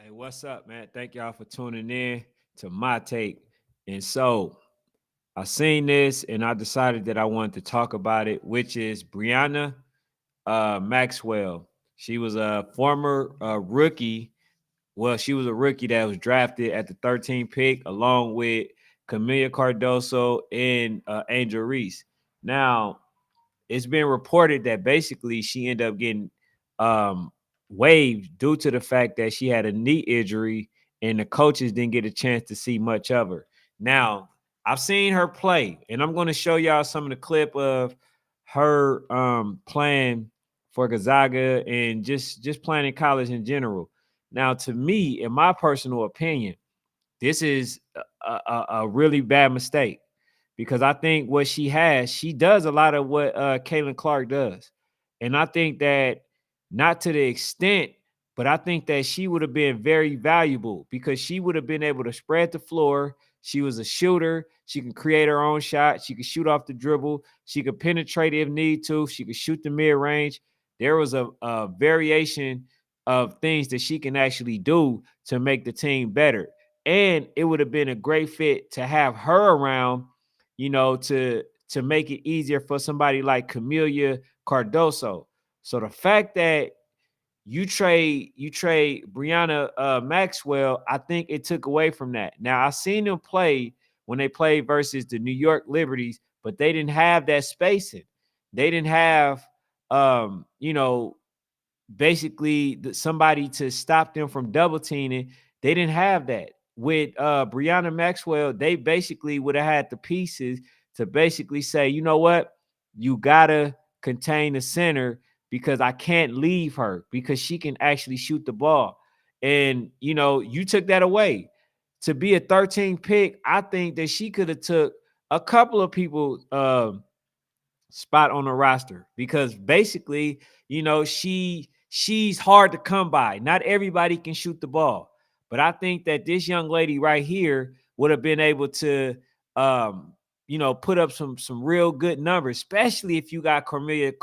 Hey, what's up, man? Thank y'all for tuning in to my take. And so I seen this and I decided that I wanted to talk about it, which is Brynna Maxwell. She was a former rookie. Well, she was a rookie that was drafted at the 13th pick along with Camilla Cardoso and Angel Reese. Now, it's been reported that basically she ended up getting um, waived due to the fact that she had a knee injury and the coaches didn't get a chance to see much of her. Now, I've seen her play, and I'm going to show y'all some of the clip of her playing for Gonzaga and just playing in college in general. Now, to me, in my personal opinion, this is a really bad mistake because I think what she does a lot of what Caitlin Clark does. And I think that not to the extent, but I think that she would have been very valuable because she would have been able to spread the floor. She was a shooter. She can create her own shot. She could shoot off the dribble. She could penetrate if need to. She could shoot the mid range. There was a variation of things that she can actually do to make the team better. And it would have been a great fit to have her around, to make it easier for somebody like Camelia Cardoso. So the fact that you trade Brynna Maxwell, I think it took away from that. Now I seen them play when they played versus the New York Liberties, but they didn't have that spacing. They didn't have basically somebody to stop them from double teaming. They didn't have that. With Brynna Maxwell, they basically would have had the pieces to basically say, you know what, you gotta contain the center because I can't leave her because she can actually shoot the ball. And you took that away. To be a 13 pick, I think that she could have took a couple of people spot on the roster because basically, she's hard to come by. Not everybody can shoot the ball. But I think that this young lady right here would have been able to put up some real good numbers, especially if you got Camelia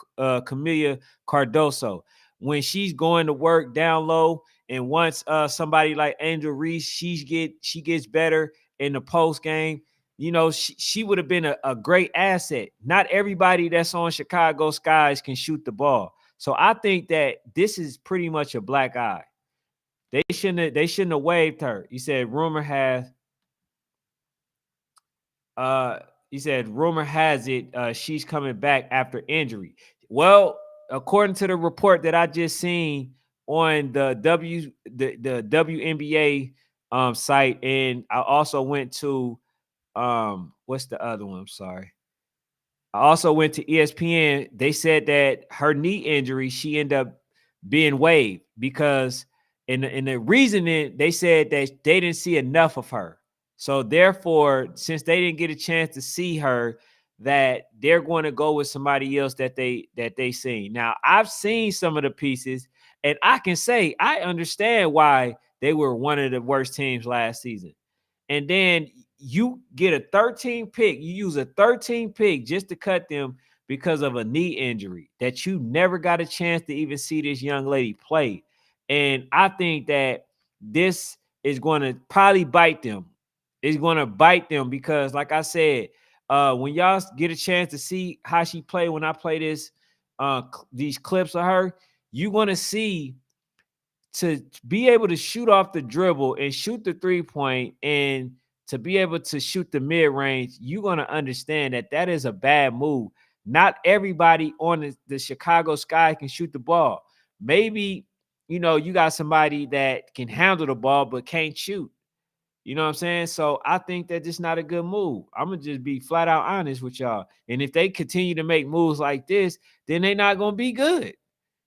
Cardoso. When she's going to work down low, and once somebody like Angel Reese, she gets better in the post game. She would have been a great asset. Not everybody that's on Chicago Skies can shoot the ball. So I think that this is pretty much a black eye. They shouldn't have waived her. Uh he said rumor has it she's coming back after injury. Well, according to the report that I just seen on the WNBA site, and I also went to what's the other one? I'm sorry. I also went to ESPN. They said that her knee injury, she ended up being waived because in the reasoning, they said that they didn't see enough of her. So therefore, since they didn't get a chance to see her, that they're going to go with somebody else that they seen. Now, I've seen some of the pieces, and I can say I understand why they were one of the worst teams last season. And then you get a 13 pick, you use a 13 pick just to cut them because of a knee injury that you never got a chance to even see this young lady play. And I think that this is going to probably bite them. It's going to bite them because, like I said, when y'all get a chance to see how she played when I play these clips of her, you're going to see to be able to shoot off the dribble and shoot the 3-point and to be able to shoot the mid-range, you're going to understand that that is a bad move. Not everybody on the Chicago Sky can shoot the ball. Maybe, you got somebody that can handle the ball but can't shoot. You know what I'm saying? So I think that it's not a good move. I'm going to just be flat out honest with y'all. And if they continue to make moves like this, then they're not going to be good.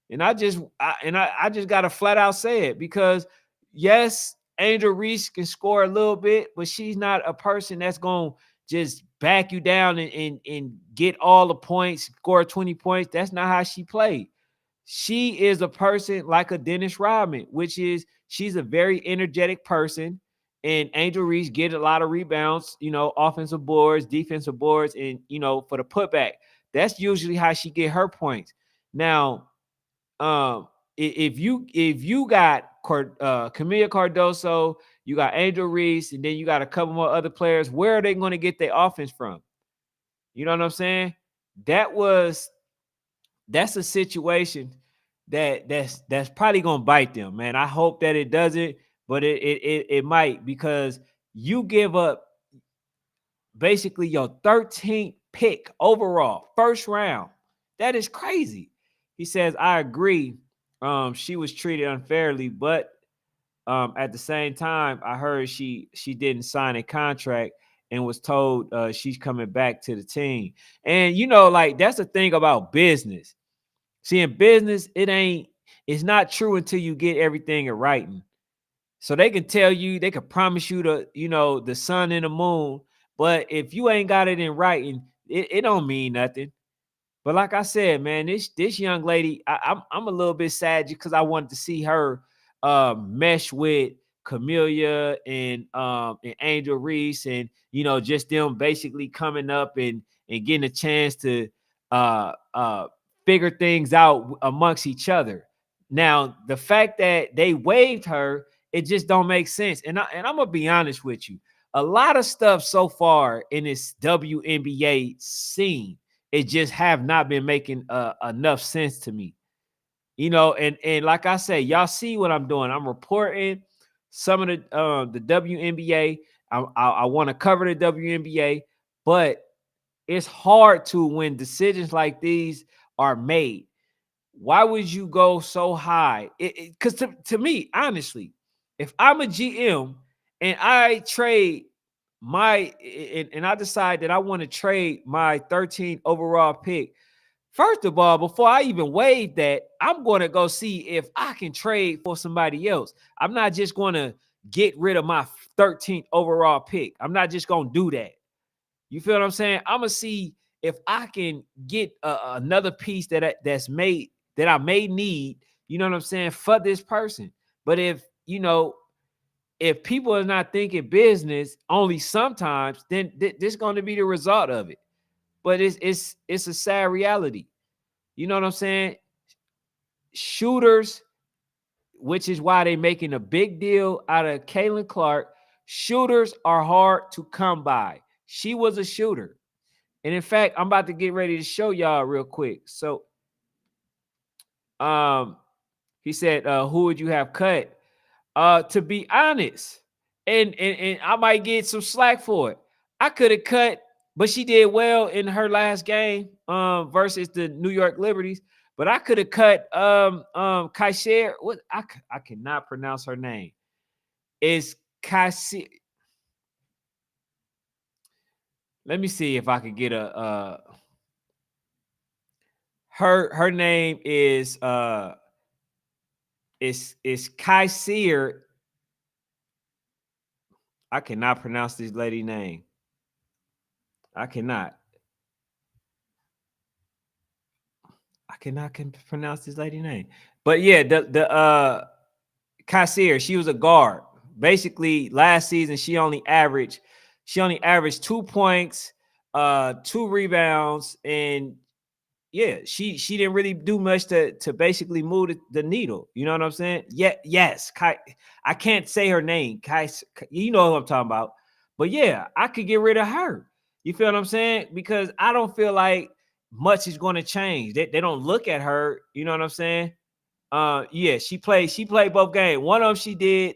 And I just gotta flat out say it because yes, Angel Reese can score a little bit, but she's not a person that's gonna just back you down and get all the points, score 20 points. That's not how she played. She is a person like a Dennis Rodman, which is she's a very energetic person. And Angel Reese get a lot of rebounds, offensive boards, defensive boards, and for the putback. That's usually how she get her points. Now, if you got Camilla Cardoso, you got Angel Reese, and then you got a couple more other players. Where are they going to get their offense from? You know what I'm saying? That's a situation that's probably gonna bite them, man. I hope that it doesn't, but it might, because you give up basically your 13th pick overall, first round. That is crazy. He says, I agree. She was treated unfairly, but at the same time, I heard she didn't sign a contract and was told she's coming back to the team. And like, that's the thing about business. See, in business, it's not true until you get everything in writing. So they can tell you, they can promise you the sun and the moon, but if you ain't got it in writing, it don't mean nothing. But like I said, man, this young lady, I'm a little bit sad because I wanted to see her mesh with Camellia and Angel Reese, and just them basically coming up and getting a chance to uh uh figure things out amongst each other. Now, the fact that they waived her, it just don't make sense. And I'm gonna be honest with you. A lot of stuff so far in this WNBA scene, it just have not been making enough sense to me. And like I say, y'all see what I'm doing. I'm reporting some of the WNBA. I want to cover the WNBA, but it's hard to when decisions like these are made. Why would you go so high? Because to me, honestly, if I'm a GM and I trade and I decide that I want to trade my 13th overall pick, first of all, before I even waive that, I'm going to go see if I can trade for somebody else. I'm not just going to get rid of my 13th overall pick. I'm not just going to do that. You feel what I'm saying? I'm going to see if I can get another piece that's made that I may need, you know what I'm saying, for this person. But if people are not thinking business only sometimes, then this is going to be the result of it. But it's a sad reality. You know what I'm saying? Shooters, which is why they're making a big deal out of Caitlin Clark. Shooters are hard to come by. She was a shooter. And in fact, I'm about to get ready to show y'all real quick. So he said, who would you have cut? To be honest, and I might get some slack for it. I could have cut, but she did well in her last game versus the New York Liberties. But I could have cut Kaisher. What I cannot pronounce her name. It's Kaisher. Let me see if I can get a her name is it's Kaisir. I cannot pronounce this lady name. I cannot pronounce this lady name. But yeah, the Kaisir, she was a guard. Basically, last season she only averaged 2 points, 2 rebounds, and yeah, she didn't really do much to basically move the needle. You know what I'm saying? Yeah, yes. I can't say her name. You know who I'm talking about. But yeah, I could get rid of her. You feel what I'm saying? Because I don't feel like much is going to change. They don't look at her. You know what I'm saying? Yeah, she played both games. One of them she did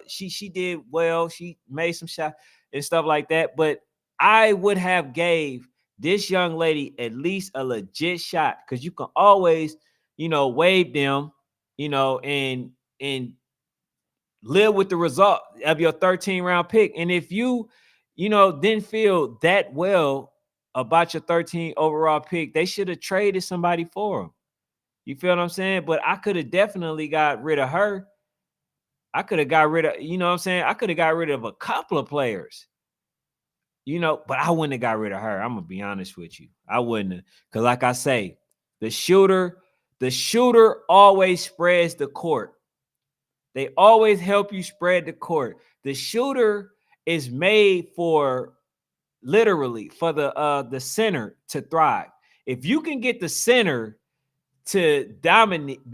she did well. She made some shots and stuff like that. But I would have gave this young lady at least a legit shot, because you can always, waive them, and live with the result of your 13 round pick. And if you didn't feel that well about your 13 overall pick, they should have traded somebody for him. You feel what I'm saying? But I could have definitely got rid of her. I could have got rid of, you know what I'm saying? I could have got rid of a couple of players, but I wouldn't have got rid of her. I'm gonna be honest with you. I wouldn't have. Because like I say, the shooter always spreads the court. They always help you spread the court. The shooter is made for literally for the center to thrive. If you can get the center to dominate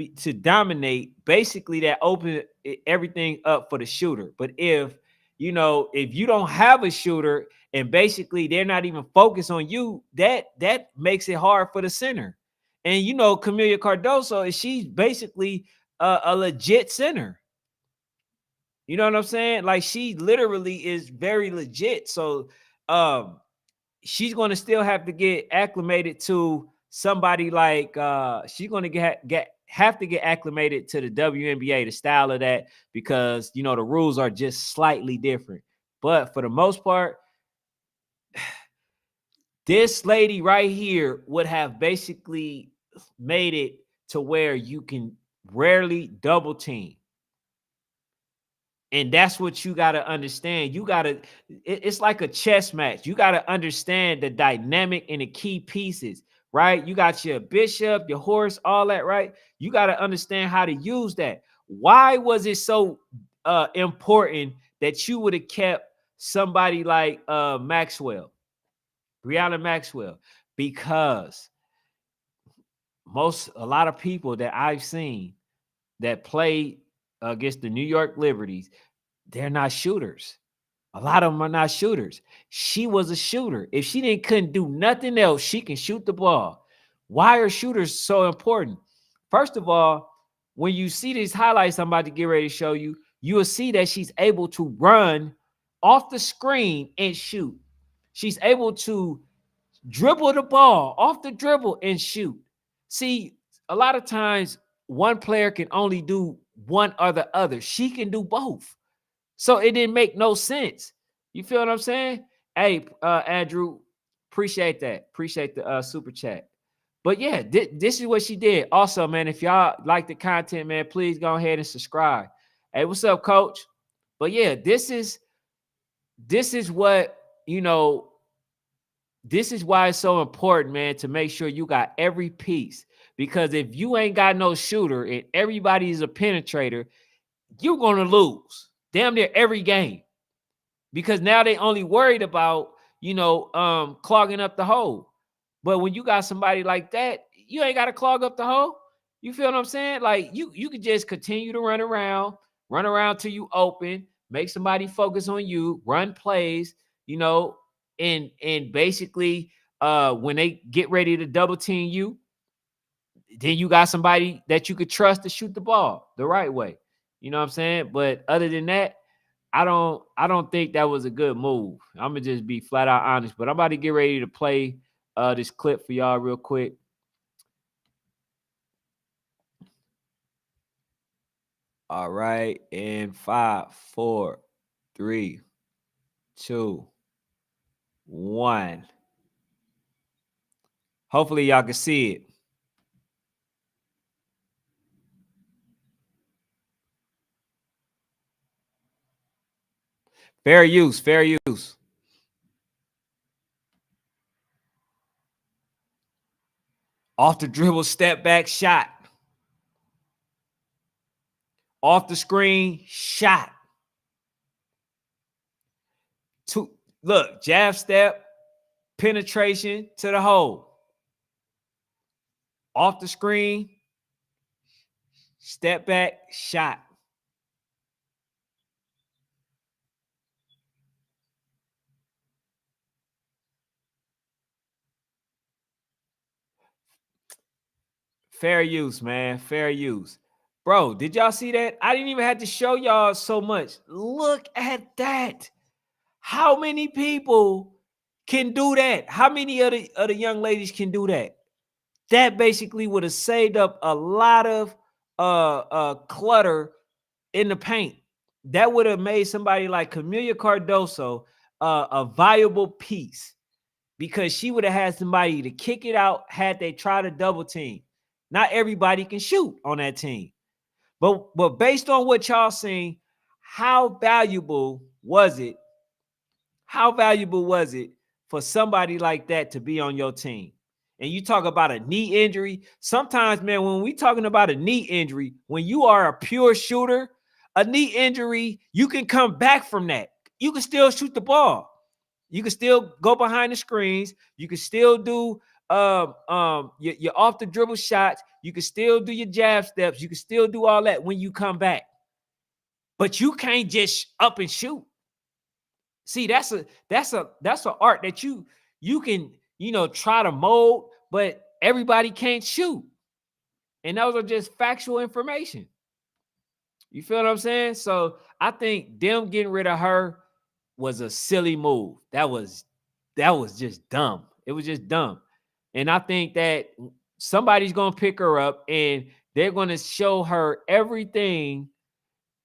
basically that everything up for the shooter. But if if you don't have a shooter and basically they're not even focused on you, that makes it hard for the center. And Camelia Cardoso, she's basically a legit center. You know what I'm saying? Like, she literally is very legit. So she's going to still have to get acclimated to somebody like she's going to have to get acclimated to the WNBA, the style of that, because the rules are just slightly different. But for the most part, this lady right here would have basically made it to where you can rarely double team. And that's what you got to understand. It's like a chess match. You got to understand the dynamic and the key pieces, right? You got your bishop, your horse, all that, right? You got to understand how to use that. Why was it so important that you would have kept somebody like Maxwell, Brianna Maxwell? Because a lot of people that I've seen that play against the New York Liberties, they're not shooters. A lot of them are not shooters. She was a shooter. If she couldn't do nothing else, she can shoot the ball. Why are shooters so important? First of all, when you see these highlights I'm about to get ready to show you, you will see that she's able to run off the screen and shoot. She's able to dribble the ball off the dribble and shoot. See, a lot of times one player can only do one or the other. She can do both. So it didn't make no sense. You feel what I'm saying? Hey, Andrew, appreciate that. Appreciate the super chat. But yeah, this is what she did. Also, man, if y'all like the content, man, please go ahead and subscribe. Hey, what's up, coach? But yeah, this is what, this is why it's so important, man, to make sure you got every piece. Because if you ain't got no shooter and everybody is a penetrator, you're going to lose damn near every game. Because now they only worried about, clogging up the hole. But when you got somebody like that, you ain't got to clog up the hole. You feel what I'm saying? Like, you could just continue to run around till you open, make somebody focus on you, run plays, and basically when they get ready to double team you, then you got somebody that you could trust to shoot the ball the right way. You know what I'm saying? But other than that, I don't think that was a good move. I'm gonna just be flat out honest. But I'm about to get ready to play this clip for y'all real quick. All right, and 5, 4, 3, 2, 1. Hopefully y'all can see it. Fair use, fair use. Off the dribble, step back shot. Off the screen, shot. Look, jab step, penetration to the hole. Off the screen, step back, shot. Fair use, man. Fair use. Bro, did y'all see that? I didn't even have to show y'all so much. Look at that. How many people can do that? How many of the young ladies can do that? That basically would have saved up a lot of clutter in the paint. That would have made somebody like Camelia Cardoso a viable piece, because she would have had somebody to kick it out had they tried to double team. Not everybody can shoot on that team. But based on what y'all seen, how valuable was it? How valuable was it for somebody like that to be on your team? And you talk about a knee injury. Sometimes, man, when we talking about a knee injury, when you are a pure shooter, a knee injury, you can come back from that. You can still shoot the ball. You can still go behind the screens. You can still do your off the dribble shots. You can still do your jab steps. You can still do all that when you come back. but you can't just up and shoot. See, that's a art that you can, try to mold, but everybody can't shoot. And those are just factual information. You feel what I'm saying? So I think them getting rid of her was a silly move. That was just dumb. It was just dumb. And I think that somebody's gonna pick her up and they're gonna show her everything.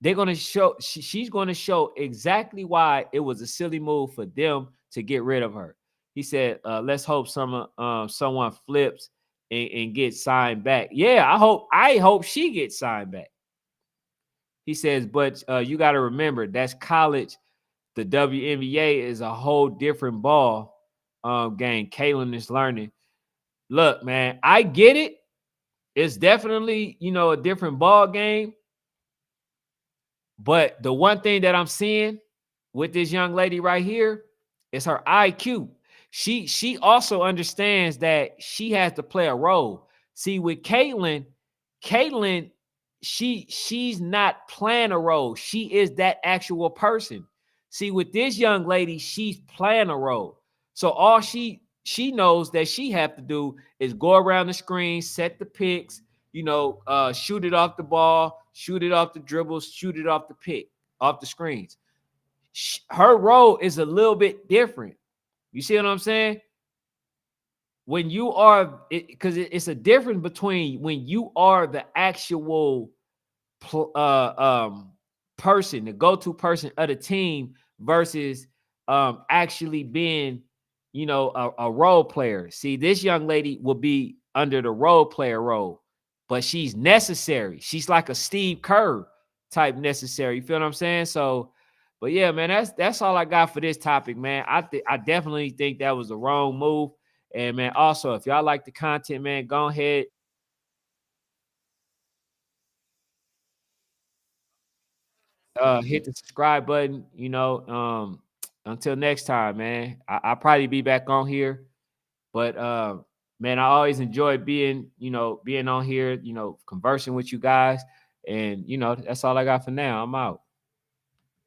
They're gonna show she's gonna show exactly why it was a silly move for them to get rid of her. He said, let's hope someone flips and gets signed back. Yeah, I hope she gets signed back. He says, but you got to remember that's college. The WNBA is a whole different ball game. Kaylin is learning. Look, man, I get it. It's definitely, a different ball game. But the one thing that I'm seeing with this young lady right here is her IQ. She also understands that she has to play a role. See, with Caitlin, she's not playing a role. She is that actual person. See, with this young lady, she's playing a role. So all she knows that she have to do is go around the screen, set the picks, shoot it off the ball, shoot it off the dribbles, shoot it off the pick, off the screens. Her role is a little bit different. You see what I'm saying? When you are, because it's a difference between when you are the actual person, the go-to person of the team versus actually being, a role player. See, this young lady will be under the role player role, but she's necessary. She's like a Steve Kerr type necessary. You feel what I'm saying? So, but yeah, man, that's all I got for this topic, man. I definitely think that was the wrong move. And man, also, if y'all like the content, man, go ahead. Hit the subscribe button. Until next time, man. I'll probably be back on here. But man, I always enjoy being on here, conversing with you guys. And that's all I got for now. I'm out.